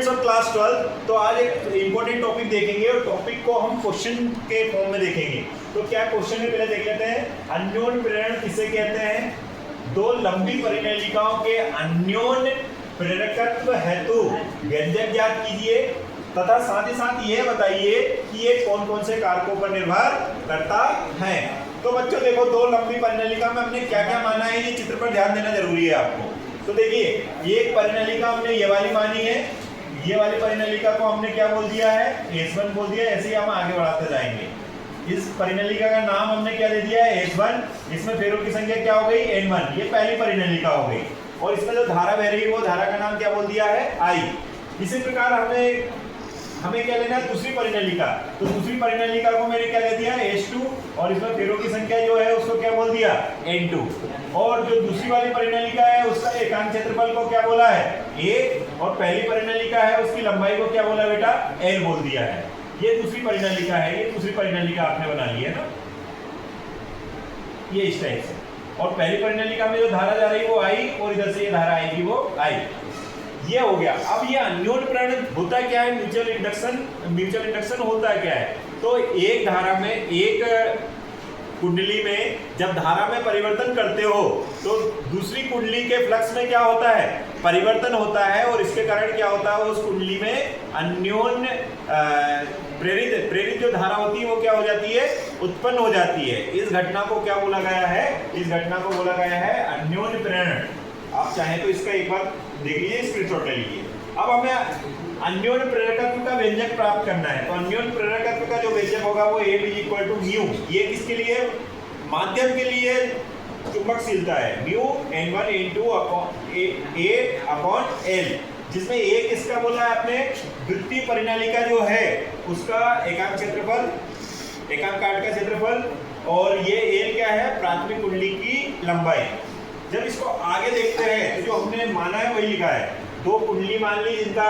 Students of class 12, तो आज एक इंपॉर्टेंट टॉपिक देखेंगे और टॉपिक को हम क्वेश्चन के फॉर्म में देखेंगे। तो क्या क्वेश्चन है पहले देख लेते हैं। अन्योन प्रेरण किसे कहते हैं? दो लंबी परिणलिकाओं के अन्योन प्रेरकत्व हेतु व्यंजक ज्ञात कीजिए तथा साथ ही साथ यह बताइए कि ये कौन कौन से कारकों पर निर्भर करता है। तो बच्चों देखो, दो लंबी परिणलिका में हमने क्या क्या माना है, ये चित्र पर ध्यान देना जरूरी है आपको। तो देखिए, ये एक परिणलिका हमने ये वाली मानी है, ये वाली परिणलिका को हमने क्या बोल दिया है? S1 बोल दिया। ऐसे ही हम आगे बढ़ाते जाएंगे। इस परिणलिका का नाम हमने क्या दे दिया है? S1। इसमें फेरों की संख्या क्या हो गई? N1। ये पहली परिणलिका हो गई। और इसमें जो धारा बह रही है वो धारा का नाम क्या बोल दिया है? I। इसी प्रकार हमें क्या लेना है? दूसरी परिणलिका। तो दूसरी परिणलिका को मैंने क्या ले दिया है? S2। और इसमें फेरों की संख्या जो है उसको क्या बोल दिया? N2। और जो दूसरी वाली परिणलिका है उसका एकांक क्षेत्रफल को क्या बोला है? A। और पहली परिणलिका है उसकी लंबाई को क्या बोला बेटा? L बोल दिया है। ये दूसरी परिणलिका है, ये दूसरी परिणलिका आपने बना ली है ना, ये इस टाइप से। और पहली परिणलिका में जो धारा जा रही है वो I, और इधर से ये धारा आएगी वो I। ये हो गया। अब ये अन्योन प्रेरण होता क्या है? म्यूचुअल इंडक्शन होता क्या है? तो एक धारा में, एक कुंडली में जब धारा में परिवर्तन करते हो तो दूसरी कुंडली के फ्लक्स में क्या होता है? परिवर्तन होता है। और इसके कारण क्या होता है? उस कुंडली में अन्योन प्रेरित जो धारा होती है वो क्या हो जाती है? उत्पन्न हो जाती है। इस घटना को क्या बोला गया है? इस घटना को बोला गया है अन्योन प्रेरण। आप चाहें तो इसका एक बार देख लीजिए, स्क्रीनशॉट ले लीजिए। अब हमें अन्योन प्रेरकत्व का व्यंजक प्राप्त करना है। तो अन्योन प्रेरकत्व का जो व्यंजक होगा वो A = म्यू। ये किसके लिए? माध्यम के लिए चुंबकशीलता है। म्यू N1 N2 A/L, जिसमें A किसका बोला है आपने? वृत्तीय परिणलिका जो है उसका एकांक क्षेत्रफल, एकांक काट का क्षेत्रफल। और ये L क्या है? प्राथमिक कुंडली की लंबाई। जब इसको आगे देखते हैं तो जो हमने माना है वही लिखा है। दो कुंडली मान ली जिनका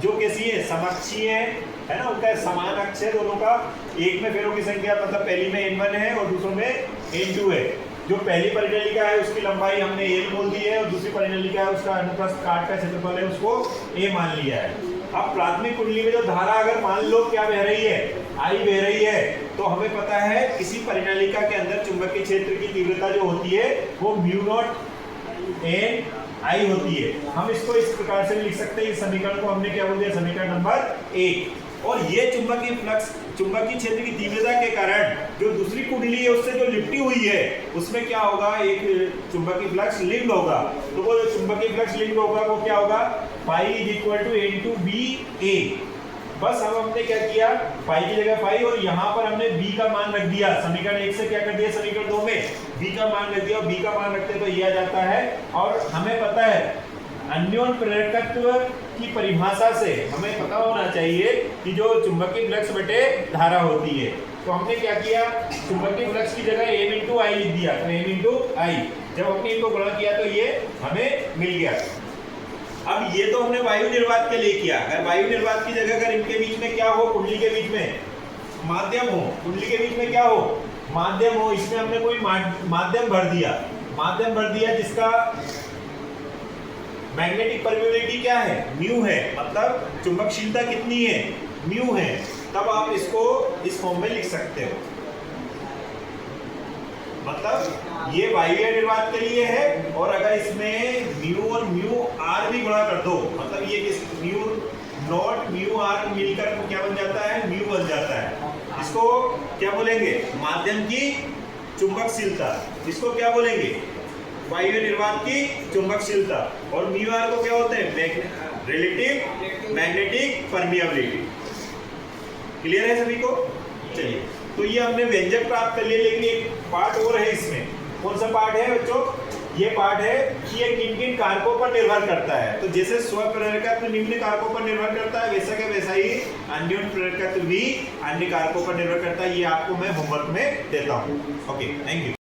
जो कैसी है? समअक्षीय है ना, उनका समान अक्ष है दोनों का। एक में फेरों की संख्या मतलब पहली में N1 है और दूसरों में N2 है। जो पहली परिणलिका है उसकी लंबाई हमने L बोल दी है, और दूसरी परिणलिका है उसका अनुप्रस्थ काट का क्षेत्रफल है उसको A मान लिया है। अब प्राथमिक कुंडली में जो धारा अगर मान लो क्या बह रही है? I बह रही है, तो हमें पता है किसी परिणलिका के अंदर चुंबकीय क्षेत्र की तीव्रता जो होती है वो μ0 N I होती है। हम इसको इस प्रकार से भी लिख सकते हैं। इस समीकरण को हमने क्या बोल दिया? समीकरण नंबर 1। और ये चुंबकीय फ्लक्स, चुंबकीय क्षेत्र की तीव्रता के कारण जो दूसरी कुंडली है उससे जो लिपटी हुई है उसमें क्या होगा? एक चुंबकीय फ्लक्स लिंक्ड होगा। तो वो जो चुंबकीय फ्लक्स लिंक्ड होगा वो क्या होगा? Phi = N2BA। बस अब हमने क्या किया? फाई की जगह फाई, और यहाँ पर हमने B का मान रख दिया। समीकरण 1 से क्या कर दिया? समीकरण 2 में B का मान रख दिया, और B का मान रखते तो ये आ जाता है। और हमें पता है अन्योन प्रेरकत्व की परिभाषा से हमें पता होना चाहिए कि जो चुंबकीय फ्लक्स बटे धारा होती है। तो हमने क्या किया? चुंबकीय फ्लक्स की जगह M × I लिख दिया। तो M × I, जब हमने इनको गुणा किया तो ये हमें मिल गया। अब ये तो हमने वायु निर्वात के लिए किया। अगर वायु निर्वात की जगह अगर इनके बीच में क्या हो? कुंडली के बीच में माध्यम हो, कुंडली के बीच में क्या हो? माध्यम हो। इसमें हमने कोई माध्यम भर दिया, माध्यम भर दिया जिसका मैग्नेटिक परमिएबिलिटी क्या है? म्यू है। मतलब चुंबकशीलता कितनी है? म्यू है। तब आप इसको इस फॉर्म में लिख सकते हो। मतलब ये वायुवीय निर्वात के लिए है। और अगर इसमें म्यू और म्यू आर भी गुणा कर दो, मतलब ये किस μ0 म्यू आर मिलकर क्या बन जाता है? म्यू बन जाता है। इसको क्या बोलेंगे? माध्यम की चुंबकशीलता। इसको क्या बोलेंगे? वायुवीय निर्वात की चुंबकशीलता। और म्यू आर को क्या होते हैं? Relative magnetic permeability. क्लियर है सभी को? चलिए, तो ये हमने व्यंजक प्राप्त कर लिया, लेकिन एक पार्ट और है इसमें। कौन सा पार्ट है बच्चों? ये पार्ट है कि ये किन किन कारकों पर निर्भर करता है। तो जैसे स्वप्रेरकत्व निम्न कारकों पर निर्भर करता है, वैसा का वैसा ही अन्योन प्रेरकत्व भी अन्य कारकों पर निर्भर करता है। ये आपको मैं होमवर्क में देता हूँ। Okay, thank you.